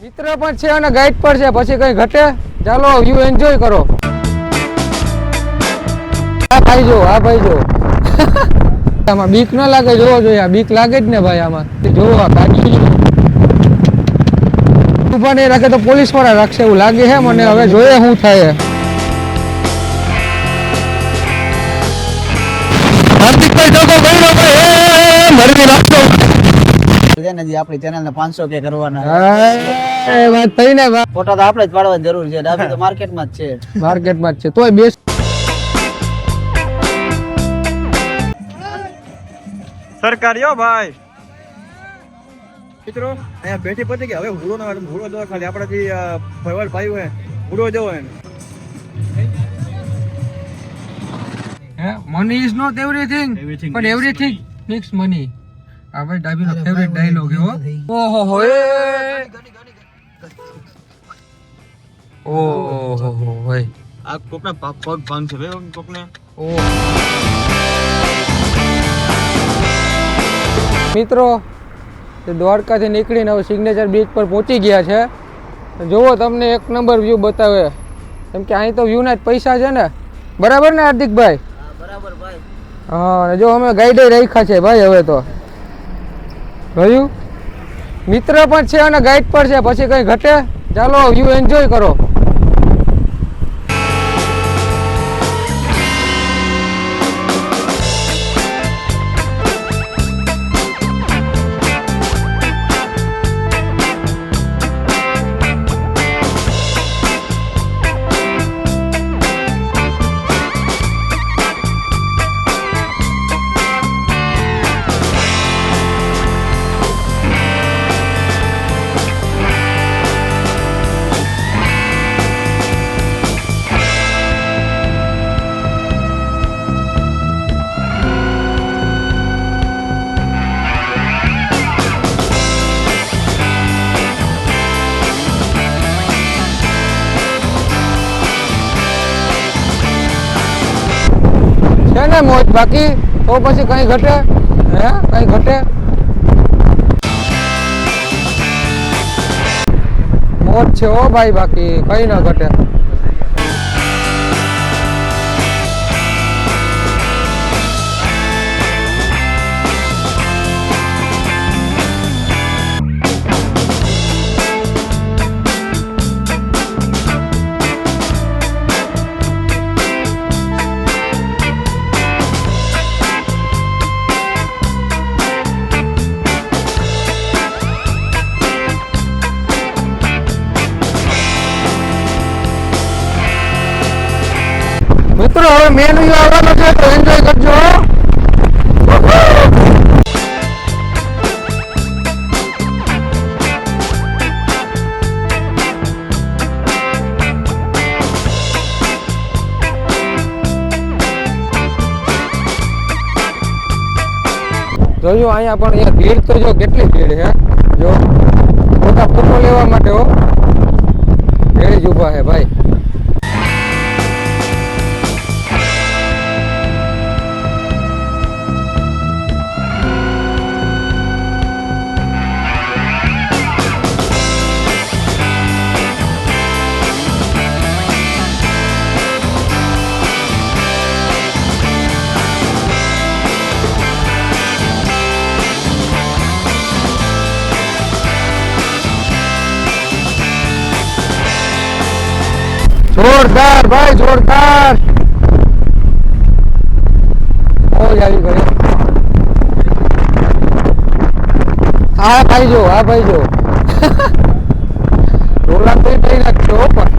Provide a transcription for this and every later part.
મિત્ર પણ છે અને ગાઈડ પણ છે, પછી કઈ ઘટે. ચાલો વ્યૂ એન્જોય કરો. હા ભાઈ જો આમાં બીક ન લાગે, જોવો જોઈએ. બીક લાગે જ ને ભાઈ આમાં. જોવો આ ગાડી ઉભા નહીં રાખે તો પોલીસ વાળા રાખશે એવું લાગે છે મને. હવે જોઈએ શું થાય. હાર્દિકભાઈ જોકો ગયો ભાઈ, મરવી નાખતો આપણી ચેનલ ને 500K કરવાના. એ વાત થઈ ને. ફોટા તો આપણે જ પાડવાની જરૂર છે. ડાબી તો માર્કેટમાં જ છે. માર્કેટમાં જ છે તોય બેસ્ટ. સરકારીઓ ભાઈ મિત્રો અહીંયા બેઠી પતી ગયા. હવે હુડો દો ખાલી આપણે જે ફરવાડ પાયું હોય હુડો જવો હોય. Money is not everything but everything mix money. આ ભાઈ ડાબીનો ફેવરેટ ડાયલોગ છે. ઓહો હો ઓહો ભાઈ આ કોકના પગ ભાંગ છે ભાઈ કોકને. મિત્રો દ્વારકાથી નીકળીને હવે સિગ્નેચર બીચ પર પહોંચી ગયા છે. જુઓ તમને એક નંબર વ્યૂ બતાવે, કેમ કે અહીં તો વ્યૂના જ પૈસા છે ને. બરાબર ને હાર્દિકભાઈ? બરાબર ભાઈ. હા, જો અમે ગાઈડે રાખ્યા છે ભાઈ. હવે તો જોયું, મિત્ર પણ છે અને ગાઈડ પણ છે, પછી કઈ ઘટે. ચાલો વ્યૂ એન્જોય કરો. છે ને મોજ બાકી તો પછી કઈ ઘટે? હે કઈ ઘટે? મોજ છે ઓ ભાઈ, બાકી કઈ ના ઘટે. મિત્રો હવે મેન વ્યૂ આવવાનો છે તો એન્જોય કરજો. જોયું અહીંયા પણ અહીંયા ભીડ તો જો કેટલી ભીડ છે. જો મોટા ફોટો લેવા માટે હો ભીડ જ ઊભા છે ભાઈ. જોરદાર ભાઈ, જોરદાર. મોજ આવી ગઈ. હા ભાઈ જો, હા ભાઈ જો. રોલા તો થઈ નાખતો પણ.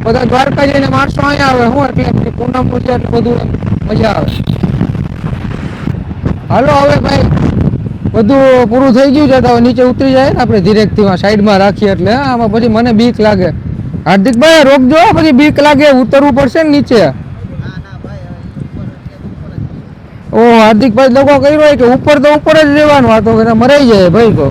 બધા દ્વારકા જઈને માણસો અહીંયા આવે હું એટલે પછી પૂનમ છે એટલે બધું એમ મજા આવે. હાલો હવે ભાઈ બધું પૂરું થઈ ગયું છે તો હવે નીચે ઉતરી જાય ને આપણે ધીરેકથી સાઈડમાં રાખીએ એટલે હા, આમાં પછી મને બીક લાગે. હાર્દિકભાઈ રોકજો પછી બીક લાગે, ઉતરવું પડશે ને નીચે. ઓ હાર્દિકભાઈ લોકો કહી હોય કે ઉપર તો ઉપર જ રહેવાનું, આ તો મરાઈ જાય ભાઈ. તો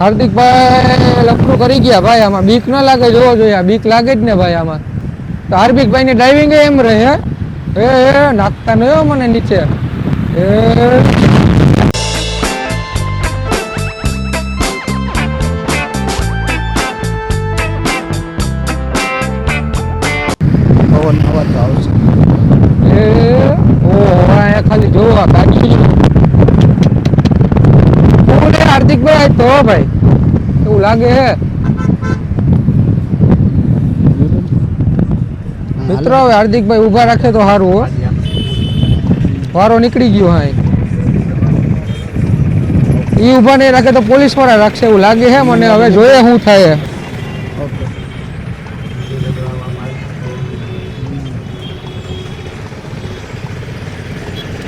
હાર્દિકભાઈ લફડું કરી ગયા ભાઈ, આમાં બીક ના લાગે જોવો જોઈએ, આ બીક લાગે જ ને ભાઈ આમાં. તો હાર્દિકભાઈ ની ડ્રાઇવિંગ એમ રહે એ નાખતા ન હો મને નીચે ખાલી જોવા ગાડી હાર્દિકભાઈ તો ભાઈ એવું લાગે હે મિત્રો. હવે હાર્દિકભાઈ ઉભા રાખે તો સારું હો, વારો નીકળી ગયો. હા ઈ ઉભા નહીં રાખે તો પોલીસ વાળા રાખશે એવું લાગે છે મને. હવે જોઈએ શું થાય.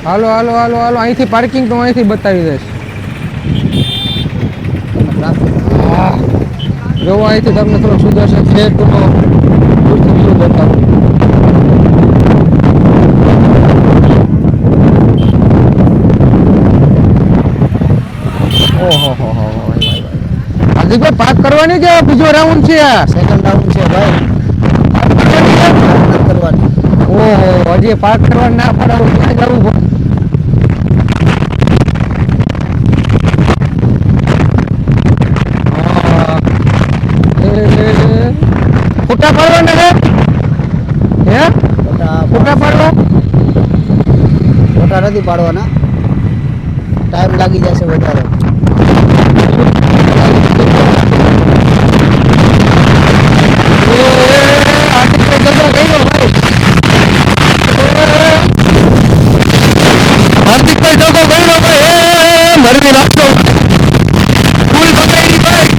હાલો હાલો હાલો હાલો, અહીંથી પાર્કિંગ તો અહીંથી બતાવી દઈશ. જોવો અહીંથી તમને થોડો સુદર્શન સેતુનો વ્યૂ બતાવું. ઓહો હાર્દિકભાઈ પાર્ક કરવાની કે બીજો રાઉન્ડ છે? આ સેકન્ડ રાઉન્ડ છે ભાઈ, કરવાની. ઓહો હજી પાર્ક કરવા ના પડાવું ક્યાં જવું પડે? ફોટા પાડવાના હે? ફોટા પાડવા? ફોટા નથી પાડવાના, ટાઈમ લાગી જશે વધારે. હાર્દિકભાઈ જોકો ગયો ભાઈ, મરવી નાખતો ફૂલ પકડી ભાઈ.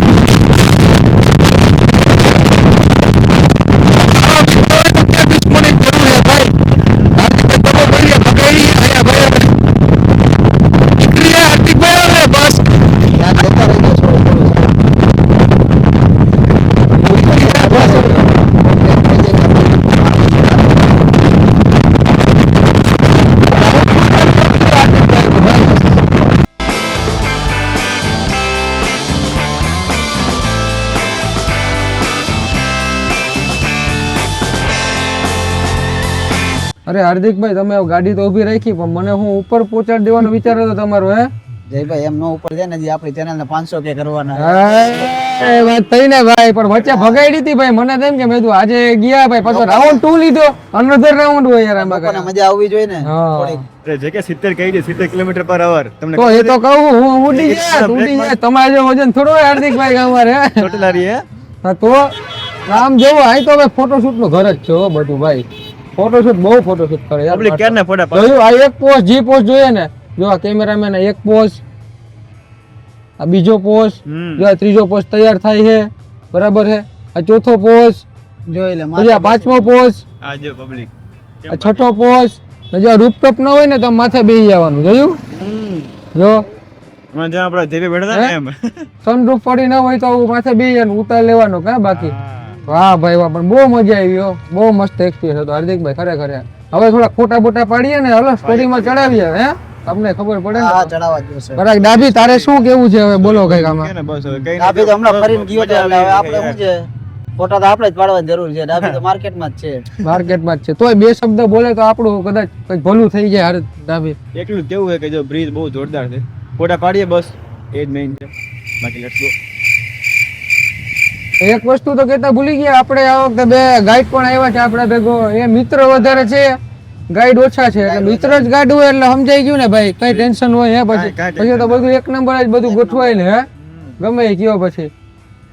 અરે હાર્દિકભાઈ તમે ગાડી તો ઊભી રાખી પણ મને હું ઉપર પહોંચાડી દેવાનો વિચાર હતો તમારો હે? જયભાઈ એમ નો ઉપર જાય ને, આપણી ચેનલ ને 500K કરવાના. વાત થઈ ને ભાઈ, પણ વચ્ચે ભગાડી હતી ભાઈ. મને તેમ કે મેં કીધું આજે ગયા ભાઈ, પાછો રાઉન્ડ 2 લીધો, અનધર રાઉન્ડ હોય યાર આમાં. લોકોને મજા આવવી જોઈએ ને થોડીક. અરે જે કે 70 કહી દે, 70 km/h તમને તો એ તો કહું હું ઉડી જાય તમારે જો વજન થોડો હોય હાર્દિકભાઈ અમારે ચોટલારી હે. હા તો આમ જોવો અહીં તો હવે ફોટોશૂટ નું ઘર જ છે હો બધું ભાઈ. ફોટોશૂટ બહુ ફોટોશૂટ કરે યાર. પબ્લિક ક્યાં ના ફોટા જોયું આ એક પોઝ જી પોઝ જોઈએ ને, જો આ કેમેરામેન એક પોઝ, આ બીજો પોઝ, જો આ ત્રીજો પોઝ તૈયાર થાય છે બરાબર છે, આ ચોથો પોઝ જોઈ લે, પછી આ પાંચમો પોઝ, આ જો પબ્લિક આ છઠ્ઠો પોઝ. જો રૂપટોપ ન હોય ને તો માથે બેસી જવાનું. જોયું જો માં જ્યાં આપડા જેબે બેઠા હતા ને એમ સનરૂફ પડી ન હોય તો માથે બેસી જવાનું, ઉતાર લેવાનું કા બાકી. વાહ ભાઈ વાહ, પણ બહુ મજા આવી હો, બહુ મસ્ત એક્સપિરિયન્સ હતો હાર્દિકભાઈ ખરેખર. હવે થોડા ખોટા બોટા પાડીએ ને, હલો સ્ટોરીમાં ચડાવીએ હે, તમને ખબર પડે ને. હા ચડાવવા જોશે. બરાબર ડાભી તારે શું કેવું છે હવે બોલો કઈક આમાં? કે ને બસ હવે કઈ ડાભી તો હમણાં ફરીને ગયો છે એટલે હવે આપણે શું છે, ફોટા તો આપણે જ પાડવાની જરૂર છે. ડાભી તો માર્કેટમાં જ છે, માર્કેટમાં જ છે. તોય બે શબ્દ બોલે તો આપણું કદાચ કઈક ભલું થઈ જાય. હાર ડાભી એકલું જ કેવું છે કે જો બ્રિજ બહુ જોરદાર છે, ફોટા પાડીએ બસ એ જ મેઇન છે, બાકી લેટ્સ ગો. એક વસ્તુ તો કેતા ભૂલી ગયા આપણે, આ વખતે બે ગાઈડ પણ આવ્યા છે આપણા ભેગો. એ મિત્ર વધારે છે, ગાઈડ ઓછા છે, એટલે મિત્ર જ ગાઈડ હોય એટલે સમજાઈ ગયું ને ભાઈ, કઈ ટેન્શન હોય હે. પછી તો બધું એક નંબર જ બધું ગોઠવાય ને હે, ગમે એ કયો પછી.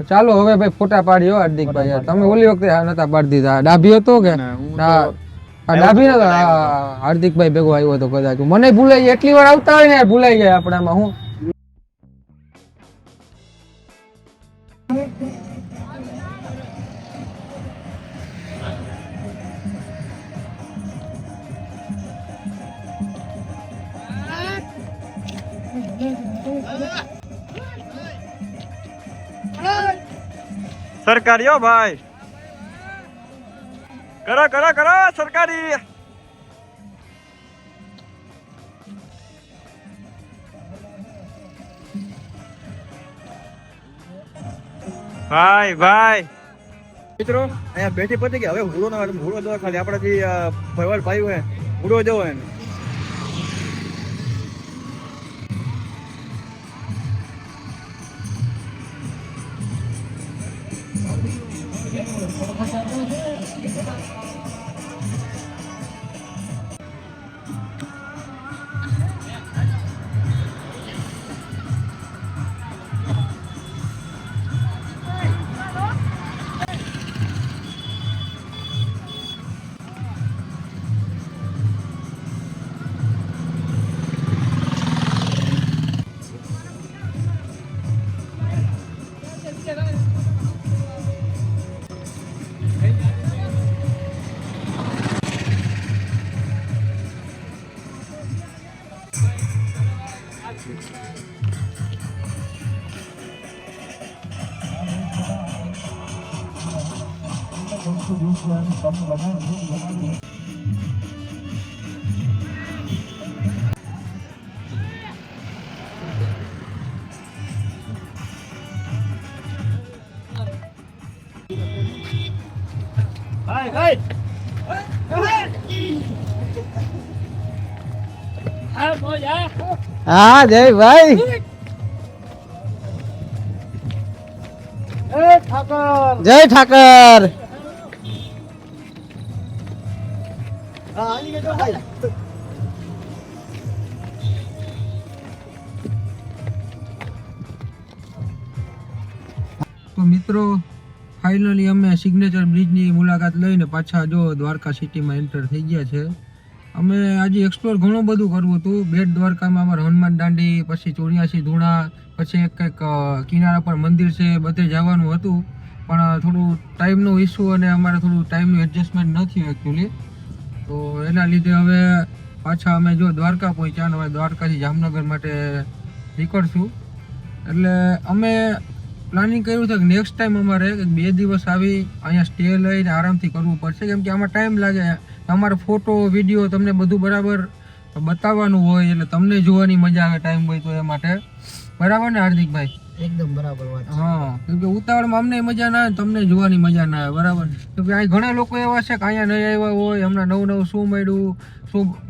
ચાલો હવે ભાઈ ફોટા પાડ્યો હાર્દિકભાઈ. તમે ઓલી વખતે નતા પાડી દીધા, ડાભી હતો કે આ ડાભીનો તો હાર્દિકભાઈ ભેગો આવ્યો હતો કદાચ મને ભૂલાઈ જાય એટલી વાર આવતા હોય ને યાર, ભૂલાઈ જાય આપણામાં હું સરકારી હો ભાઈ, કરો કરો કરો સરકારી. ભાઈ ભાઈ મિત્રો અહીંયા બેઠી પતી ગયા. હવે હુડો દો ખાલી આપણા જે ભરવાડ ભાઈ હોય હુડો જવો એને. હા જય ભાઈ જય ઠાકર. તો મિત્રો ફાઇનલી અમે સિગ્નેચર બ્રિજની મુલાકાત લઈને પાછા જો દ્વારકા સિટીમાં એન્ટર થઈ ગયા છે. અમે આજે એક્સપ્લોર ઘણું બધું કરવું હતું. બેટ દ્વારકામાં અમારે હનુમાન દાંડી, પછી 84 ધૂણા, પછી એક કંઈક કિનારા પર મંદિર છે, બધે જવાનું હતું. પણ થોડું ટાઈમનો ઇસ્યુ અને અમારે થોડું ટાઈમનું એડજસ્ટમેન્ટ ન થયું એકચ્યુઅલી. તો એના લીધે હવે પાછા અમે જો દ્વારકા પહોંચ્યા અને હવે દ્વારકાથી જામનગર માટે નીકળશું. એટલે અમે પ્લાનિંગ કર્યું છે કે નેક્સ્ટ ટાઈમ અમારે 2 દિવસ આવી અહીંયા સ્ટે લઈને આરામથી કરવું પડશે, કેમ કે આમાં ટાઈમ લાગે. અમારે ફોટો વિડીયો તમને બધું બરાબર બતાવવાનું હોય એટલે તમને જોવાની મજા આવે ટાઈમ હોય તો એ માટે. બરાબર ને હાર્દિકભાઈ? એકદમ બરાબર વાત. હા, કેમ કે ઉતાવળમાં અમને મજા ના આવે, તમને જોવાની મજા ના આવે. બરાબર? કેમ કે અહીં ઘણા લોકો એવા છે કે અહીંયા નહીં આવ્યા હોય, હમણાં નવું શું મળ્યું,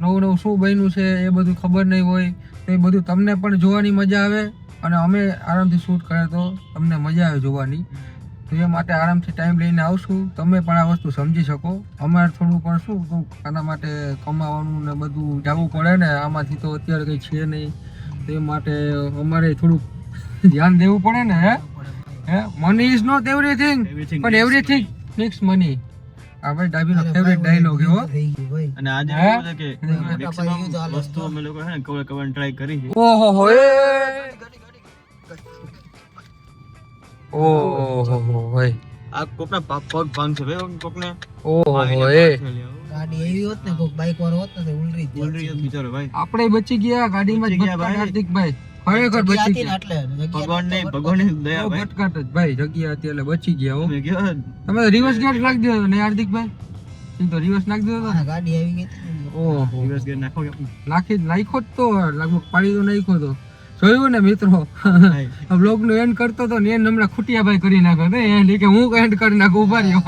નવું શું બન્યું છે એ બધું ખબર નહીં હોય, તો એ બધું તમને પણ જોવાની મજા આવે અને અમે આરામથી શૂટ કરે તો તમને મજા આવે જોવાની. તો એ માટે આરામથી ટાઈમ લઈને આવશું, તમે પણ આ વસ્તુ સમજી શકો. અમારે થોડું પણ શું આના માટે કમાવાનું ને બધું જવું પડે ને, આમાંથી તો અત્યારે કંઈ છે નહીં, તો એ માટે અમારે થોડુંક ધ્યાન દેવું પડે ને. હે મની ઇઝ નોટ એવરીથિંગ પણ એવરીથિંગ ફિક્સ મની. આ ભાઈ ડાબીનો ફેવરેટ ડાયલોગ હો. અને આજે એવું છે કે મેક્સિમમ વસ્તુ અમે લોકો છે ને કવર કરવાની ટ્રાય કરી છે. ઓહો હો ઓહો ભાઈ આ કોકના પગ ભાંગ છે ભાઈ, કોકને ઓહો એ ગાડી એવી હોત ને કોક બાઈક વાળો હોત ને તો ઉલરી જ ઉલરી બિચારો ભાઈ. આપણે બચી ગયા ગાડીમાં જ ભટકાટ. હાર્દિકભાઈ ખરેખર બચી ગયા. એટલે ભગવાનની દયા ભાઈ. ભટકાટ જ ભાઈ, જગ્યા હતી એટલે બચી ગયા હો. મેં કીધું તમે રિવર્સ ગેર નાખી દીધો ને હાર્દિકભાઈ? સીધો રિવર્સ નાખી દીધો હા, ગાડી આવી ગઈ હતી. ઓહો દિવસ ગેર નાખો કે નાખ્યો જ તો લગભગ પાડી તો નાખ્યો તો. જોયું ને મિત્રો, બ્લોગ નું એન્ડ કરતો તો ને એને હમણાં ખુટિયાભાઈ કરી નાખો ને એ કે હું એન્ડ કરી નાખું. ઉભા રહ્યો.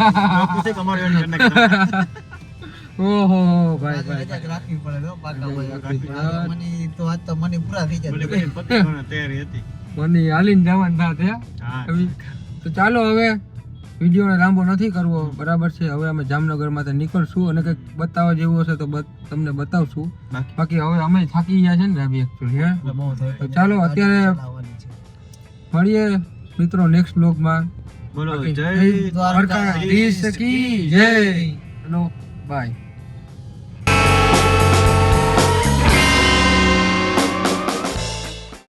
ઓહો ભાઈ ભાઈ રાખવી પડે હો, પાકા હોય. મને તો આજ તો મને પૂરા થઈ જાય. તૈયારી હતી. મને હાલીને જવાનું થાત હે. તો ચાલો હવે વિડીયોને લાંબો નથી કરવો, બરાબર છે. હવે અમે જામનગરમાં નીકળશું અને કંઈક બતાવવા જેવું હશે તો તમને બતાવશું. બાકી હવે અમે થાકી ગયા છે ને રાબી એકચ્યુઅલી. હે તો ચાલો અત્યારે મળીએ મિત્રો નેક્સ્ટ બ્લોગમાં. બોલો જય દ્વારકાધીશ કી જય. Hello by.